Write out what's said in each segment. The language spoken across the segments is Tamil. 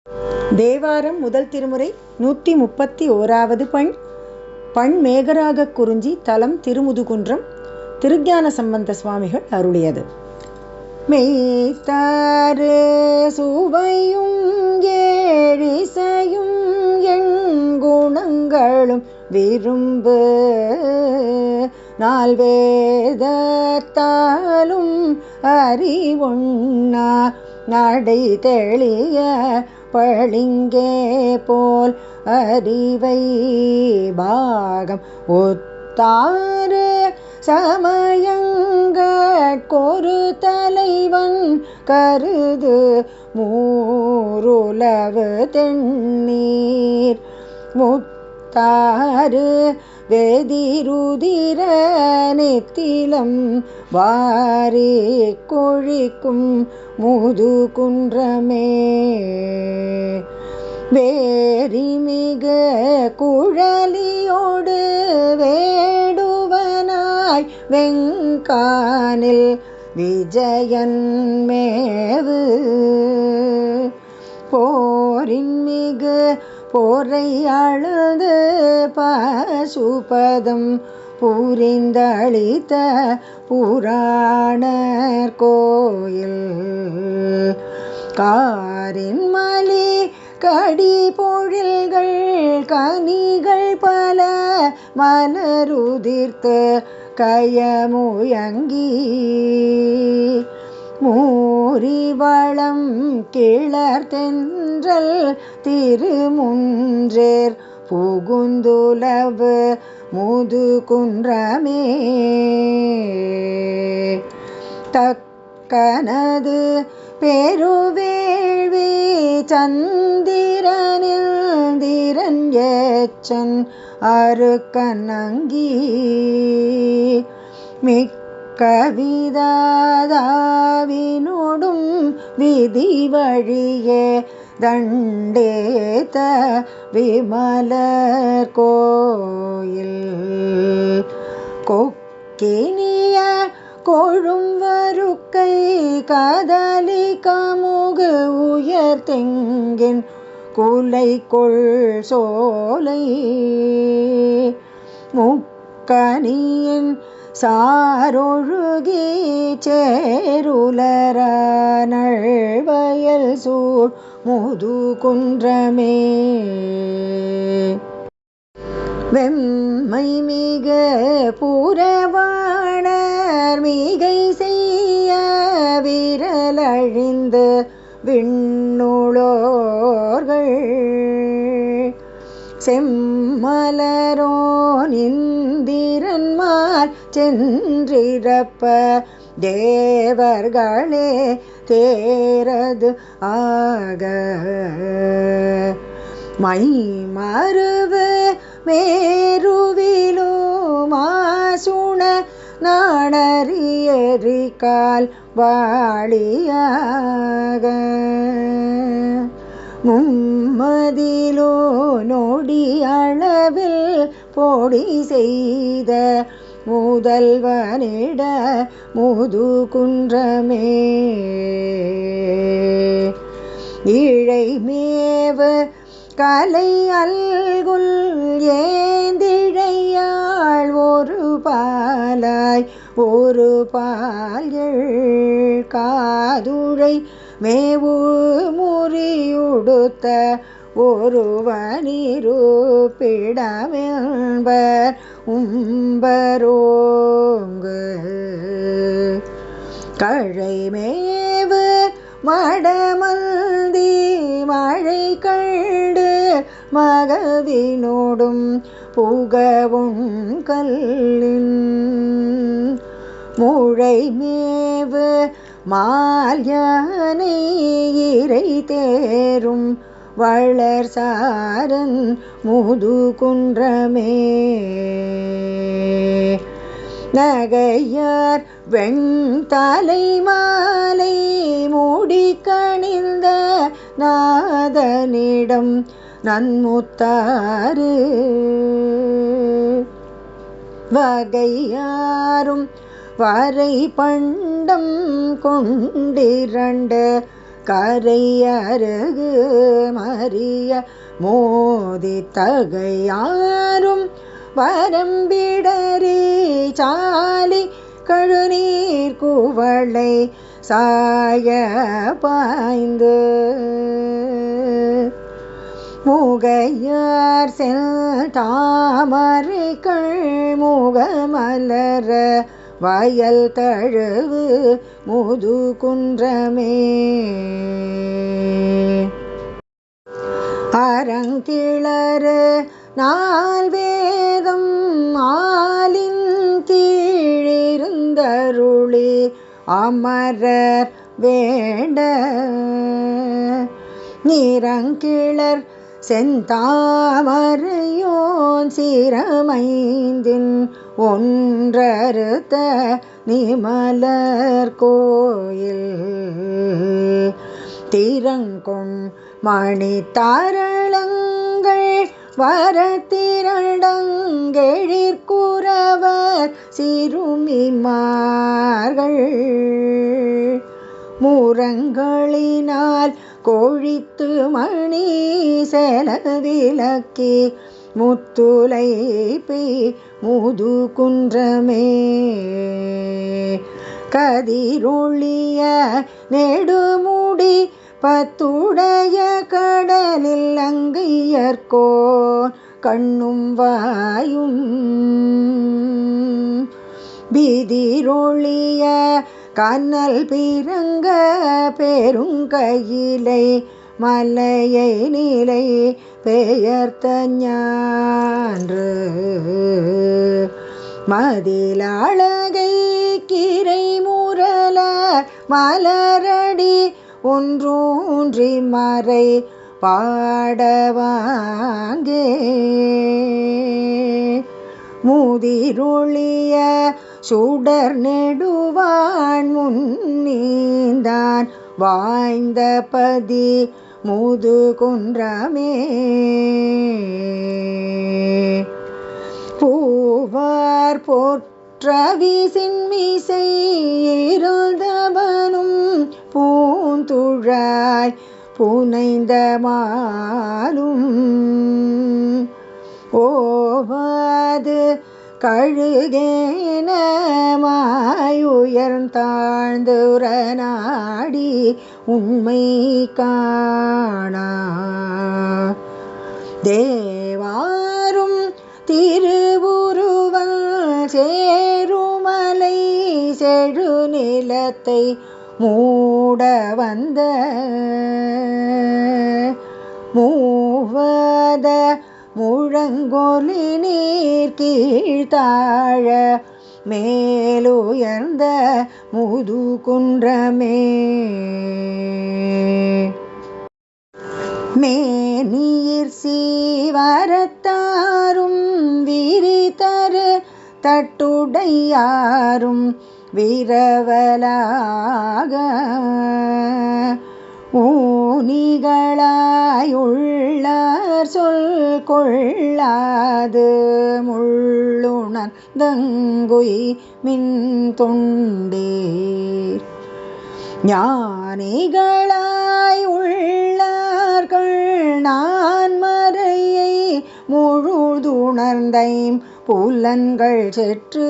தேவாரம் முதல் திருமுறை 131வது பண். பண் மேகராக குறிஞ்சி, தலம் திருமுதுகுன்றம். திருஞான சம்பந்த சுவாமிகள் அருளியது. மெய்த்தாறு சுவையும் ஏழிசையும் எண்குணங்களும் விரும்பு நால்வேதத்தாலும் அறிவொண்ணா நடை தெளிய பளிங்கே போல் அறிவை பாகம் ஒத்தாறு சமயங்கட்கொரு தலைவன் கருது மூருலவு தென்னீர் முத்தாறு வேதிருதிர நெத்திலம் வாரி கொழிக்கும் முதுகுன்றமே வேரிமிக குழலியோடு வேடுவனாய் வெங்கானில் விஜயன் மேவு போரின் மிகு போரை அழுது பசுபதம் புரிந்தளித்த புராணர் கோயில் காரின் மலி கடி பொழில்கள் கனிகள் பல மலருதிர்த்து கயமுயங்கி மூரிவளம் கிளர் தென்றல் திருமுன்றேர் புகுந்துலவு முதுகுன்றமே தக்கனது பெருவேள்வி சந்திரனில் திரன் ஏச்சன் அருக்கனங்கி கவிதாதாவினோடும் விதி வழியே தண்டேத்த விமலர் கோயில் கொக்கினிய கொழும் வருக்கை கதலி கமுகு உயர் தெங்கின் குலை கொள் சோலை முக்கனியின் சாரொழுகி சேருலர நல்வயல் சூழ் முதுகுன்றமே வெம்மை மிக புறவாணர் மிகை செய்ய விரலழிந்து விண்ணுளோர்கள் செம்மலரோன் இந்திரன்மார் சென்றிரப்ப தேவர்களே தேரது ஆக மை மருவு மேருவிலோ மாசுண நாணறியறிகால் வாழியாக மும்மதிலோ நொடி அளவில் பொடி செய்த முதல்வனிட முதுகுன்றமே இழைமேவு கலை அல்குல் ஏந்திழையாள் ஒரு பாலாய் ஒரு பால்கள் காதுழை மேவு முறியுடுத்த ஒருவனிருப்பிடமென்பர் உம்பரோங்கு கழைமேவு மடமந்தி மழை கண்டு மகவினோடும் புகவும் கல்லின் முழைமேவு மால்யானை இறை தேரும் வளர் சாரன் முதுகுன்றமே நகையார் வெண்தலை மாலை மூடி கணிந்த நாதனிடம் நன்முத்தாறு வகையாரும் வரை பண்டம் கொண்டிரண்டு கரையருகு மறிய மோதி தகையாரும் வரம்பிடரே சாலி கழுநீர் குவளை சாய பாய்ந்து முகையார் செல் தாமரைகள் முகமலர வயல் தழுவு முதுகுன்றமே அரங்கிளறு நால் வேதம் ஆலின் கீழிருந்தருளி அமரர் வேண்ட நிறங்கிளர் செந்தாமரையோன் சிரமைந்தின் ஒன்றறுத்த நிமலர் கோயில் திறங்கொண் மணி தாரளங்கள் வரத்திரண்டங்கெழிற்குறவர் சிறுமிமார்கள் முரங்களினால் கொழித்து மணி செலவிலக்கி முத்துலை பெய் முதுகுன்றமே கதிரொளிய நெடுமுடி பத்துடைய கடலில் அங்கையர்கோன் கண்ணும் வாயும் பிதிரொளிய கண்ணல் பிறங்க பெருங்கையிலை மலையை நிலை பெயர்த்த ஞான்று மதிலழகை கிரை முரல மலரடி ஒன்றூன்றி மறை பாடவாங்கே முதிரொளிய சுடர் நெடுவான் முன்னீந்தான் வாய்ந்த பதி முதுகுன்றமே பூவார் போற்றவி சின்மிசை இருந்தவனும் பூந்துழாய் புனைந்த மாலும் ஓவாது கழுகேன மாயுயர்ந்தாழ்ந்துரநாடி உண்மை காணா தேவாரும் திருவுருவல் சேருமலை செழுநிலத்தை மூட வந்த மூவத முழங்கொலி நீர் கீழ்த்தாழ மேலுயர்ந்த முதுகுன்றமே மேனியிற் சீவரத்தாரும் விரிதரு தட்டுடையாரும் விரவலாக ஊனிகளாயுள்ளார் சொல் கொள்ளாது முள்ளுணர்ந்தங்குய் மின் தொண்டீர் ஞானிகளாய் உள்ளார்கள் நான் மறையை முழுதுணர்ந்தைம் புலன்கள் செற்று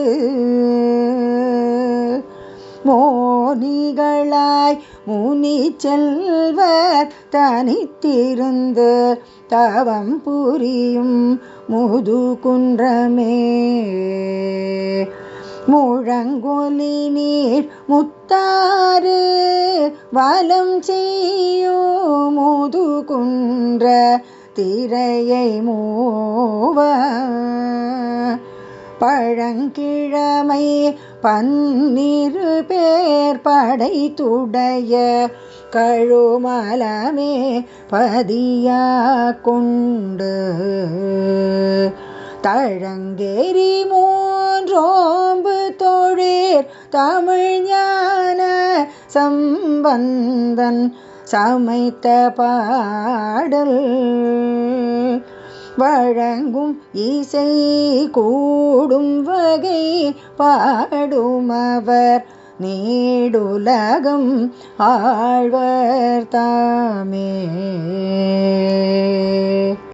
மோனிகளாய் முனி செல்வர் தனித்திருந்து தவம் புரியும் முதுகுன்றமே முழங்கொலி நீர் முத்தாறு வலம் செய்யோ முதுகுன்ற திரையை மூவ பழங்கிழமை பன்னிரு பேர் படைத்துடைய கழுமலமே பதியா கொண்டு தழங்கேரி மூன்றோம்பு தொழிற் தமிழ் ஞான சம்பந்தன் சமைத்த பாடல் வழங்கும் இசை கூடும் வகை பாடுமவர் நீடுலகம் ஆழ்வர் தாமே.